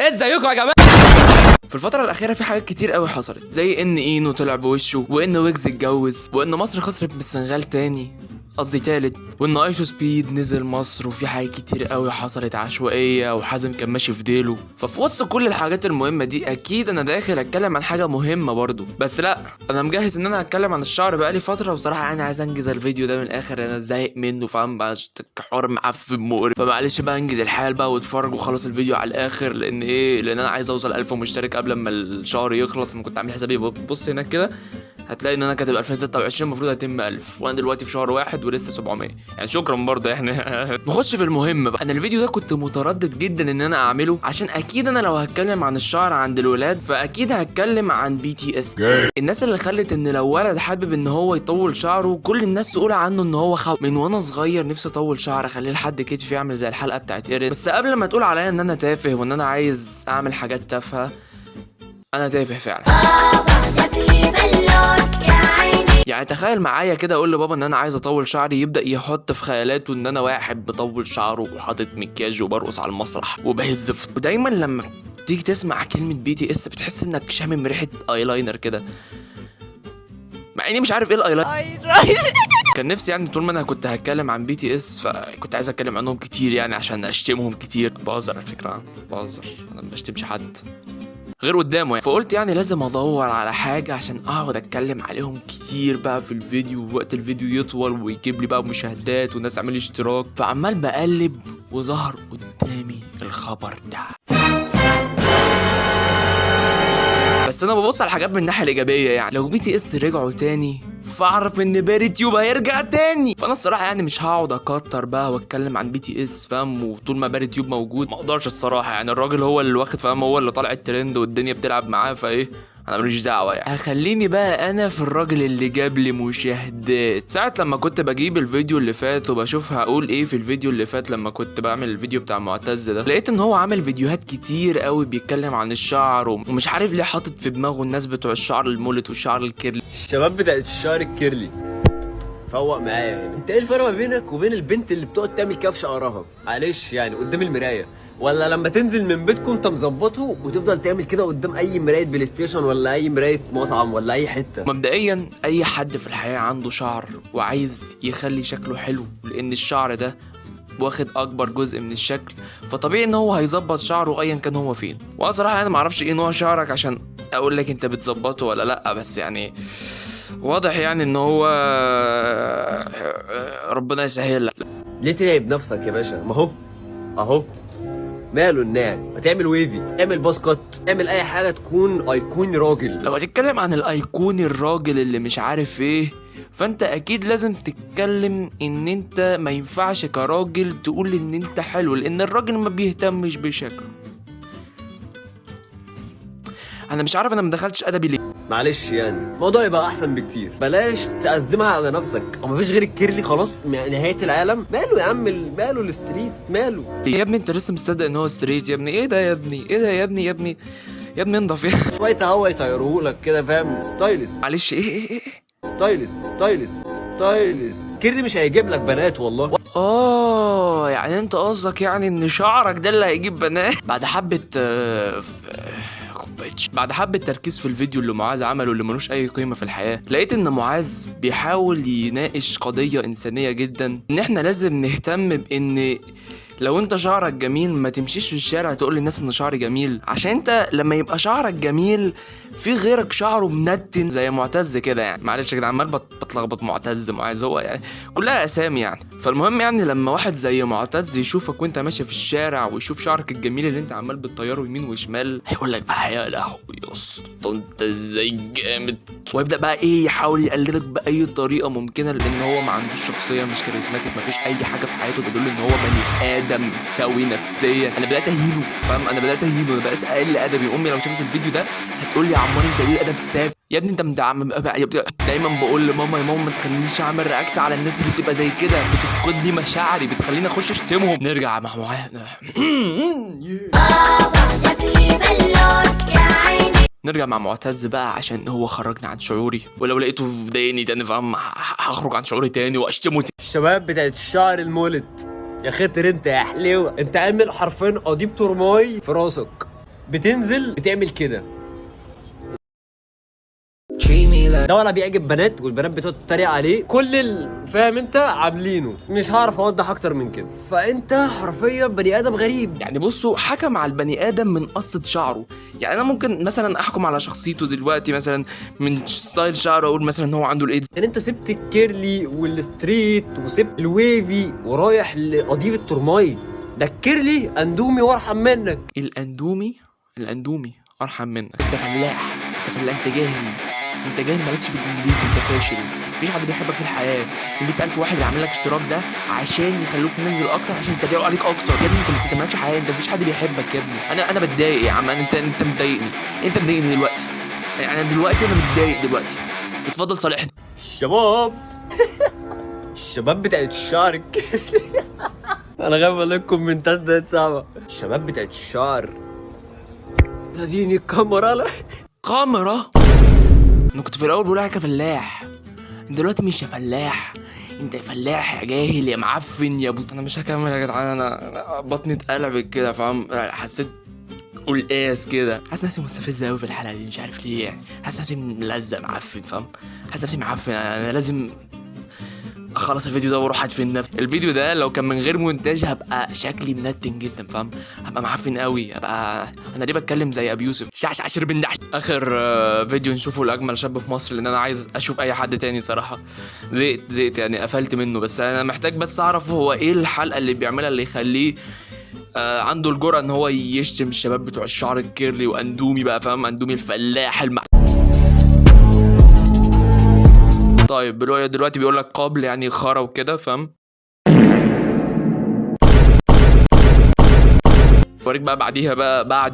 ازيكم يا جماعه؟ في الفترة الأخيرة في حاجات كتير قوي حصلت، زي إن إينو طلع بوشه، وإن ويجز اتجوز، وإن مصر خسرت من السنغال تاني، قصدي تالت، وإن ايشو سبيد نزل مصر، وفي حاجات كتير قوي حصلت عشوائية، وحازم كان ماشي في ديله. ففي وسط كل الحاجات المهمة دي أكيد أنا داخل أتكلم عن حاجة مهمة برضو، بس لأ، أنا مجهز إن أنا هتكلم عن الشعر بقالي فترة، وصراحة يعني عايز أنجز الفيديو ده من الآخر، أنا زهق منه فاهم بقى، حوار معفن مقرف، فمعلش بقى انجز الحال بقى واتفرج وخلص الفيديو على الآخر، لأن أنا عايز أوصل 1000 مشترك قبل ما الشهر يخلص. أنا كنت عامل حسابي بص هناك كده هتلاقي ان انا كاتب 2026 المفروض هيتم 1000، وانا دلوقتي في شهر واحد ولسه 700، يعني شكرا برضه احنا. نخش في المهم بقى. انا الفيديو ده كنت متردد جدا ان انا اعمله، عشان اكيد انا لو هتكلم عن الشعر عند الولاد فاكيد هتكلم عن BTS، الناس اللي خلت ان لو ولد حابب ان هو يطول شعره كل الناس تقول عنه ان هو خو. من وانا صغير نفسي اطول شعر اخليه لحد كتفي يعمل زي الحلقه بتاعت ايرين، بس قبل ما تقول عليا ان انا تافه وان انا عايز اعمل حاجات تافهه، انا تافه فعلا. يعني تخيل معايا كده، اقول لبابا ان انا عايز اطول شعري، يبدا يحط في خيالاته ان انا واحد بطول شعره وحاطط مكياج وبرقص على المسرح وبهز في. ودايما لما تيجي تسمع كلمه BTS بتحس انك شامم ريحه ايلاينر كده، مع اني مش عارف ايه الايلاينر. كان نفسي يعني طول ما انا كنت هتكلم عن BTS فكنت عايز اتكلم عنهم كتير، يعني عشان اشتمهم كتير. بهزر على فكره، بهزر، انا ما بشتمش حد غير قدامه يعني. فقلت يعني لازم ادور على حاجه عشان اقعد اتكلم عليهم كتير بقى في الفيديو، ووقت الفيديو يطول ويجيب لي بقى مشاهدات والناس تعمل لي اشتراك. فعمال بقلب وظهر قدامي الخبر ده، بس انا ببص على الحاجات من الناحيه الايجابيه. يعني لو BTS رجعوا تاني فاعرف ان باريتيوب هيرجع تاني. فانا الصراحه يعني مش هقعد اكتر بقى واتكلم عن BTS فاهم، وطول ما باريتيوب موجود ما اقدرش الصراحه، يعني الراجل هو اللي واخد فاهم، هو اللي طالع الترند والدنيا بتلعب معاه، فايه انا ماليش دعوه. يعني هخليني بقى انا في الراجل اللي جاب لي مشاهدات. ساعه لما كنت بجيب الفيديو اللي فات وبشوف هقول ايه في الفيديو اللي فات، لما كنت بعمل الفيديو بتاع معتز ده، لقيت ان هو عامل فيديوهات كتير قوي بيتكلم عن الشعر، ومش عارف ليه حاطط في دماغه الناس بتوع الشعر المولت والشعر الكيرلي، الشباب بتاعت الشعر الكيرلي. فوق معايا هنا، انت ايه الفرق ما بينك وبين البنت اللي بتقعد تعمل كده في شعرها معلش يعني قدام المرايه، ولا لما تنزل من بيتكم انت مظبطه وتفضل تعمل كده قدام اي مرايه بلاي ستيشن ولا اي مرايه مطعم ولا اي حته؟ مبدئيا اي حد في الحياه عنده شعر وعايز يخلي شكله حلو، لان الشعر ده واخد اكبر جزء من الشكل، فطبيعي ان هو هيظبط شعره ايا كان هو فين. وانا صراحه انا معرفش ايه نوع شعرك عشان اقول لك انت بتظبطه ولا لا، بس يعني واضح يعني ان هو ربنا يسهل لك. ليه تلعب نفسك يا باشا؟ ما هو اهو ماله الناعم، ما تعمل ويفي، اعمل باسكت، اعمل اي حاجه تكون ايقوني راجل. لو هتتكلم عن الايقوني الراجل اللي مش عارف ايه، فانت اكيد لازم تتكلم ان انت ما ينفعش كراجل تقول ان انت حلو، لان الراجل ما بيهتمش بشكله. انا مش عارف انا مدخلتش ادبي ليه. معلش يعني الموضوع يبقى احسن بكتير، بلاش تأزمها على نفسك، او مفيش غير الكيرلي خلاص نهايه العالم. ماله يا عم، ماله الستريت، ماله يا ابني انت لسه مصدق ان هو ستريت؟ يا ابني ايه ده يا ابني، ايه ده يا ابني، يا ابني يا ابني انضف. شويه هوا يطيروهولك كده فاهم، ستايلس. معلش ايه ستايلس كيرلي مش هيجيب لك بنات والله. يعني انت قصدك يعني ان شعرك ده اللي هيجيب بنات؟ بعد حبة تركيز في الفيديو اللي معاذ عمله اللي ملوش اي قيمة في الحياة، لقيت ان معاذ بيحاول يناقش قضية انسانية جدا، ان احنا لازم نهتم بان لو انت شعرك جميل ما تمشيش في الشارع تقول للناس ان شعري جميل، عشان انت لما يبقى شعرك جميل في غيرك شعره منتن زي معتز كده. يعني معلش يا جدعان عمال بتلخبط، معتز هو يعني كلها اسامي يعني. فالمهم يعني لما واحد زي معتز يشوفك وانت ماشي في الشارع ويشوف شعرك الجميل اللي انت عمال بتطيره يمين وشمال، هيقول لك بقى يا لهوي يا اسطى انت ازاي جامد، ويبدا بقى ايه يحاول يقلدك باي طريقه ممكنه، لان هو ما عندوش شخصيه، مش كاريزماتيك، ما فيش اي حاجه في حياته تدل ان هو بني ادم سوي نفسيا. انا بدات اهينه فاهم، انا بدات اقل ادبي. امي لو شافت الفيديو ده هتقول لي يا عمار انت ليه ادب سافل يا ابني، انت دايما بقول لماما يا ماما ما تخلينيش اعمل رياكت على الناس اللي بتبقى زي كده، بتفقد لي مشاعري، بتخليني اخش اشتمهم. نرجع مع نرجع مع معتز بقى، عشان هو خرجنا عن شعوري، ولو لقيته ضايقني تاني فاهم هخرج عن شعوري تاني واشتمه. الشباب بتاعت الشعر المولد يا خاطر انت يا حلوه، انت عامل حرفيا قضيب ترماي في راسك، بتنزل بتعمل كده. ده ولا بيعجب بنات، والبنات بتقعد تتريق عليه، كل فاهم انت عاملينه. مش هعرف اوضح اكتر من كده. فانت حرفيا بني ادم غريب. يعني بصوا، حكم على البني ادم من قصة شعره. يعني انا ممكن مثلا احكم على شخصيته دلوقتي مثلا من ستايل شعره، اقول مثلا ان هو عنده الايدز. يعني انت سبت الكيرلي والستريت وسبت الويفي ورايح لقضيب الترماي. ده الكيرلي اندومي وارحم منك. الاندومي ارحم منك. انت فلاح، انت جاهل مالكش في الانجليزي، انت فاشل. مفيش حد بيحبك في الحياه. ال 100,000 واحد اللي عامل لك اشتراك ده عشان يخلوك تنزل اكتر، عشان يتريقوا عليك اكتر. يا ابني انت مالكش حياه، انت مفيش حد بيحبك يا ابني. انا بتضايق يا عم. انت مضايقني، دلوقتي. يعني انا متضايق دلوقتي. اتفضل صالحني. الشباب بتاعت الشعر انا غايب والله الكومنتات ده صعبه. الشباب بتاعت الشعر تديني الكاميرا كاميرا. انا كنت في الاول بقول عليك فلاح، انت دلوقتي مش يا فلاح، انت فلاح يا جاهل يا معفن يا انا مش هكمل يا جدعان. انا بطني اتقلبت كده، فاهم؟ حسيت قلقاس كده، حاسس نفسي مستفز قوي في الحلقه دي، مش عارف ليه. يعني حاسس نفسي ملزق معفن، فاهم؟ حاسس نفسي معفن. انا لازم اخلص الفيديو ده واروح ادفن نفسي. الفيديو ده لو كان من غير مونتاج هبقى شكلي منتن جدا، فاهم؟ هبقى معفن قوي. هبقى انا ليه بتكلم زي ابي يوسف شعشر بن دحش. اخر فيديو نشوفه لاجمل شاب في مصر، لان انا عايز اشوف اي حد تاني صراحه. زهقت يعني، قفلت منه. بس انا محتاج بس اعرف هو ايه الحلقه اللي بيعملها اللي يخليه عنده الجرأة ان هو يشتم الشباب بتوع الشعر الكيرلي واندومي بقى، فاهم؟ اندومي الفلاح طيب دلوقتي بيقول لك قبل يعني خرا وكده، فاهم؟ وريك بقى بعديها بعد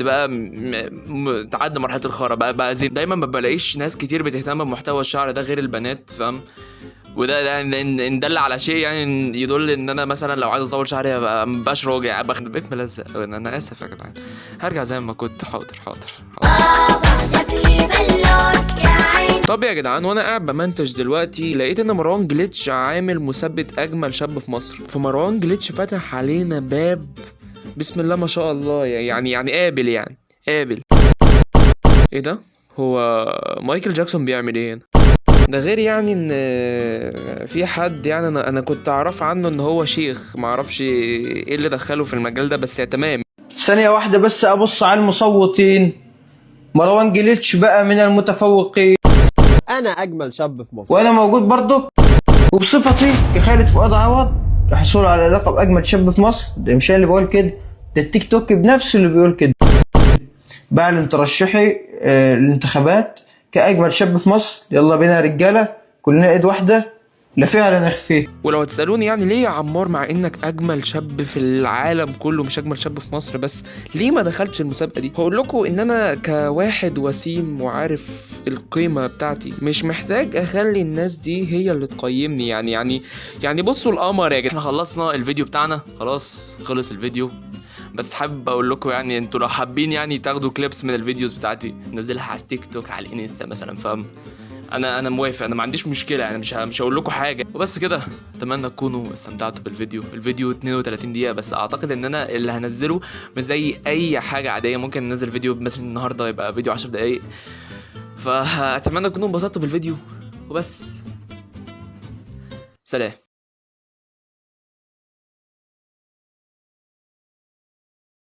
تعدى مرحله الخرا بقى زين. دايما ما بلاقيش ناس كتير بتهتم بمحتوى الشعر ده غير البنات، فاهم؟ وده يعني ان دل على شيء، يعني يدل ان انا مثلا لو عايز اطول شعري ابقى مبقاش راجع، بقيت ملزق. انا اسف يا جدعان، هرجع زي ما كنت. حاضر. طب يا جدعان، وانا قاعد بمنتج دلوقتي لقيت ان مروان جليتش عامل مثبت اجمل شاب في مصر. فمروان جليتش فتح علينا باب بسم الله ما شاء الله. يعني قابل. ايه ده؟ هو مايكل جاكسون بيعمل ايه هنا؟ ده غير يعني ان في حد، يعني انا كنت اعرف عنه ان هو شيخ، معرفش ايه اللي دخله في المجال ده، بس تمام. ثانية واحدة بس ابص على المصوتين. مروان جليتش بقى من المتفوقين، انا اجمل شاب في مصر، وانا موجود برضه. وبصفتي كخالد فؤاد عوض كحصول على لقب اجمل شاب في مصر، ده مش أنا اللي بقول كده، ده التيك توك بنفسه اللي بيقول كده. بعلن ترشحي الانتخابات كاجمل شاب في مصر. يلا بينا يا رجاله، كلنا ايد واحده، لا فيها لا نخفيه. ولو هتسالوني يعني ليه يا عمار مع انك اجمل شاب في العالم كله، مش اجمل شاب في مصر بس، ليه ما دخلتش المسابقه دي؟ هقول لكم ان انا كواحد وسيم وعارف القيمه بتاعتي، مش محتاج اخلي الناس دي هي اللي تقيمني. يعني بصوا القمر يا جدعان. احنا خلصنا الفيديو بتاعنا، خلاص خلص الفيديو. بس حابب اقول لكم يعني انتوا لو حابين يعني تاخدوا كليبس من الفيديوز بتاعتي نزلها على التيك توك، على الانستا مثلا، فاهم؟ انا موافق، انا ما عنديش مشكله. يعني مش هقول لكم حاجه وبس كده. اتمنى تكونوا استمتعتوا بالفيديو. الفيديو 32 دقيقه بس، اعتقد ان انا اللي هنزله مش زي اي حاجه عاديه. ممكن ننزل فيديو مثلا النهارده يبقى فيديو 10 دقايق. فاتمنى تكونوا انبسطتوا بالفيديو وبس. سلام.